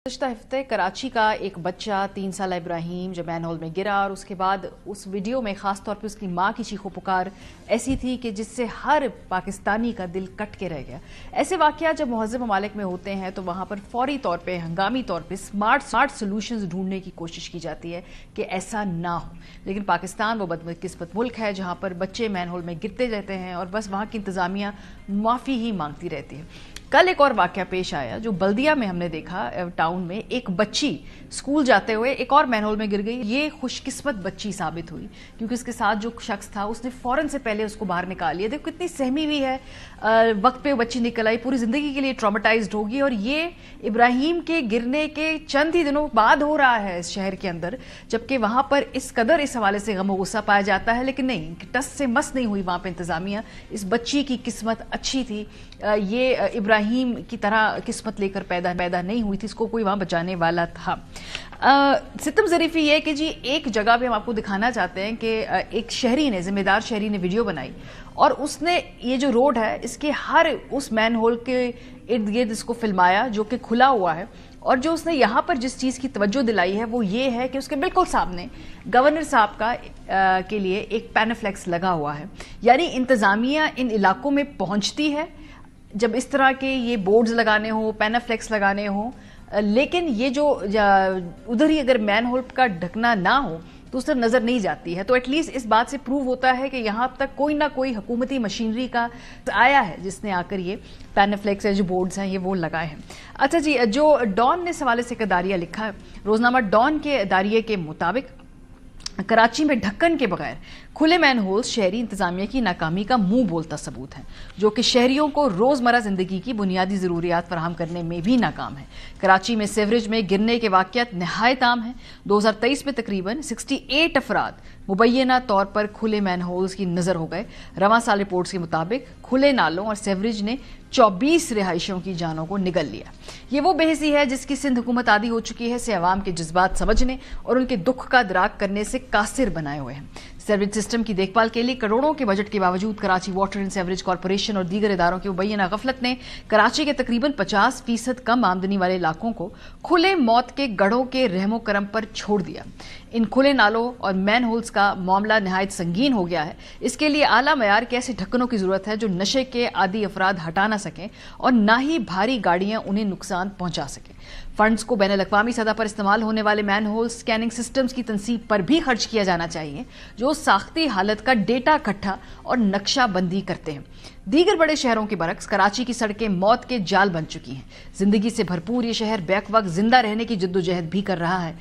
گزشتہ ہفتے کراچی کا ایک بچہ 3 سالہ ابراہیم جو مین ہول میں گرا اور اس کے بعد اس ویڈیو میں خاص طور پہ اس کی ماں کی چیخو پکار ایسی تھی کہ جس سے ہر پاکستانی کا دل کٹ کے رہ گیا۔ ایسے واقعات جب مہذب ممالک میں ہوتے ہیں تو وہاں پر فوری طور پہ ہنگامی طور پہ سمارٹ سولوشنز ڈھونڈنے کی کوشش کی جاتی ہے کہ ایسا نہ ہو، لیکن پاکستان وہ بدقسمت ملک ہے جہاں پر بچے مین ہول میں گرتے رہتے ہیں اور بس وہاں کی انتظامیہ معافی ہی مانگتی رہتی ہے۔ کل ایک اور واقعہ پیش آیا جو بلدیہ میں ہم نے دیکھا، ٹاؤن میں ایک بچی اسکول جاتے ہوئے ایک اور مین ہول میں گر گئی۔ یہ خوش قسمت بچی ثابت ہوئی کیونکہ اس کے ساتھ جو شخص تھا اس نے فوراً سے پہلے اس کو باہر نکال لیا۔ دیکھو کتنی سہمی ہوئی ہے، وقت پہ بچی نکل آئی، پوری زندگی کے لیے ٹرامیٹائزڈ ہوگی، اور یہ ابراہیم کے گرنے کے چند ہی دنوں بعد ہو رہا ہے اس شہر کے اندر، جبکہ وہاں پر اس قدر اس حوالے سے غم و غصہ پایا جاتا ہے، لیکن نہیں، ٹس سے مس نہیں ہوئی وہاں پہ انتظامیہ۔ اس بچی کی قسمت اچھی تھی، یہ ابراہیم کی طرح قسمت لے کر پیدا نہیں ہوئی تھی، اس کو کوئی وہاں بچانے والا تھا۔ ستم ظریفی یہ کہ جی ایک جگہ پہ ہم آپ کو دکھانا چاہتے ہیں کہ ایک شہری نے، ذمہ دار شہری نے ویڈیو بنائی اور اس نے یہ جو روڈ ہے اس کے ہر اس مین ہول کے ارد گرد اس کو فلمایا جو کہ کھلا ہوا ہے، اور جو اس نے یہاں پر جس چیز کی توجہ دلائی ہے وہ یہ ہے کہ اس کے بالکل سامنے گورنر صاحب کا کے لیے ایک پینافلیکس لگا ہوا ہے، یعنی انتظامیہ ان علاقوں میں پہنچتی ہے جب اس طرح کے یہ بورڈز لگانے ہوں، پینافلیکس لگانے ہوں، لیکن یہ جو ادھر ہی اگر مین ہول کا ڈھکنا نہ ہو تو اس طرف نظر نہیں جاتی ہے۔ تو ایٹ لیسٹ اس بات سے پروو ہوتا ہے کہ یہاں تک کوئی نہ کوئی حکومتی مشینری کا آیا ہے جس نے آ کر یہ پینافلیکس جو بورڈز ہیں یہ وہ لگائے ہیں۔ اچھا جی، جو ڈان نے اس حوالے سے ایک داریہ لکھا ہے، روزنامہ ڈان کے داریے کے مطابق کراچی میں ڈھکن کے بغیر کھلے مین ہولز شہری انتظامیہ کی ناکامی کا منہ بولتا ثبوت ہے، جو کہ شہریوں کو روزمرہ زندگی کی بنیادی ضروریات فراہم کرنے میں بھی ناکام ہے۔ کراچی میں سیوریج میں گرنے کے واقعات نہایت عام ہیں۔ 2023 میں تقریباً 68 افراد مبینہ طور پر کھلے مین ہولز کی نظر ہو گئے۔ رواں سال رپورٹس کے مطابق کھلے نالوں اور سیوریج نے 24 رہائشیوں کی جانوں کو نگل لیا۔ یہ وہ بے حسی ہے جس کی سندھ حکومت عادی ہو چکی ہے سے عوام کے جذبات سمجھنے اور ان کے دکھ کا ادراک کرنے سے قاصر بنائے ہوئے ہیں۔ سیوریج سسٹم کی دیکھ بھال کے لیے کروڑوں کے بجٹ کے باوجود Karachi water and sewerage corporation اور دیگر اداروں کی مبینہ غفلت نے کراچی کے تقریباً 50% کم آمدنی والے علاقوں کو کھلے موت کے گڑھوں کے رحم و کرم پر چھوڑ دیا۔ ان کھلے نالوں اور مین ہولز کا معاملہ نہایت سنگین ہو گیا ہے۔ اس کے لیے اعلیٰ معیار کے ایسے ڈھکنوں کی ضرورت ہے جو نشے کے عادی افراد ہٹا نہ سکیں اور نہ ہی بھاری گاڑیاں انہیں نقصان پہنچا سکیں۔ فنڈز کو بین الاقوامی سطح پر استعمال ہونے والے مین ہول سکیننگ سسٹمز کی تنصیب پر بھی خرچ کیا جانا چاہیے جو ساختی حالت کا ڈیٹا اکٹھا اور نقشہ بندی کرتے ہیں۔ دیگر بڑے شہروں کے برعکس کراچی کی سڑکیں موت کے جال بن چکی ہیں۔ زندگی سے بھرپور یہ شہر بیک وقت زندہ رہنے کی جدوجہد بھی کر رہا ہے۔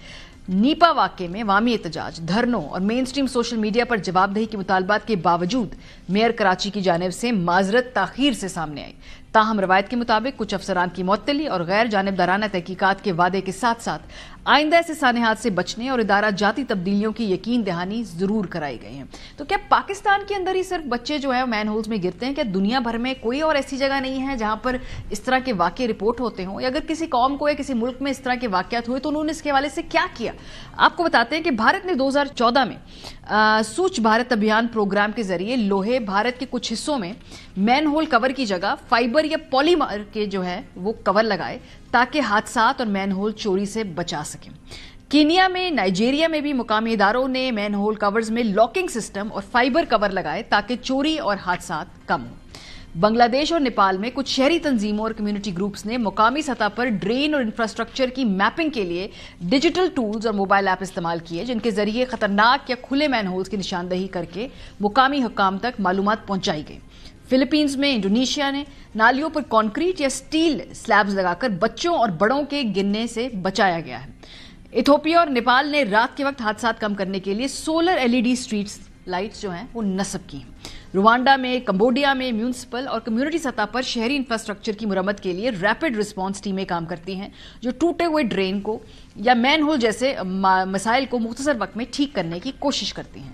نیپا واقعے میں عوامی احتجاج، دھرنوں اور مین سٹریم سوشل میڈیا پر جواب دہی کے مطالبات کے باوجود میئر کراچی کی جانب سے معذرت تاخیر سے سامنے آئی۔ تاہم روایت کے مطابق کچھ افسران کی معطلی اور غیر جانبدارانہ تحقیقات کے وعدے کے ساتھ ساتھ آئندہ ایسے سانحات سے بچنے اور ادارہ جاتی تبدیلیوں کی یقین دہانی ضرور کرائی گئی ہیں۔ تو کیا پاکستان کے اندر ہی صرف بچے جو ہیں مین ہولز میں گرتے ہیں؟ کیا دنیا بھر میں کوئی اور ایسی جگہ نہیں ہے جہاں پر اس طرح کے واقعے رپورٹ ہوتے ہوں؟ یا اگر کسی قوم کو یا کسی ملک میں اس طرح کے واقعات ہوئے تو انہوں نے اس کے حوالے سے کیا کیا؟ آپ کو بتاتے ہیں کہ بھارت نے 2014 میں سوچھ بھارت ابھیان پروگرام کے ذریعے لوہے بھارت کے کچھ حصوں میں مین ہول کور کی جگہ فائبر یا پولیمر کے جو ہے وہ کور لگائے تاکہ حادثات اور مین ہول چوری سے بچا سکیں۔ کینیا میں، نائجیریا میں بھی مقامی اداروں نے مین ہول کورز میں لاکنگ سسٹم اور فائبر کور لگائے تاکہ چوری اور حادثات کم ہوں۔ بنگلہ دیش اور نیپال میں کچھ شہری تنظیموں اور کمیونٹی گروپس نے مقامی سطح پر ڈرین اور انفراسٹرکچر کی میپنگ کے لیے ڈیجیٹل ٹولز اور موبائل ایپ استعمال کیے جن کے ذریعے خطرناک یا کھلے مین ہولز کی نشاندہی کر کے مقامی حکام تک معلومات پہنچائی گئی۔ فلپینز میں انڈونیشیا نے نالیوں پر کانکریٹ یا سٹیل سلیبز لگا کر بچوں اور بڑوں کے گرنے سے بچایا گیا ہے۔ ایتھوپیا اور نیپال نے رات کے وقت حادثات کم کرنے کے لیے سولر LED اسٹریٹ لائٹس جو ہیں وہ نصب کی ہیں۔ روانڈا میں، کمبوڈیا میں میونسپل اور کمیونٹی سطح پر شہری انفراسٹرکچر کی مرمت کے لیے ریپڈ رسپانس ٹیمیں کام کرتی ہیں جو ٹوٹے ہوئے ڈرین کو یا مین ہول جیسے مسائل کو مختصر وقت میں ٹھیک کرنے کی کوشش کرتی ہیں۔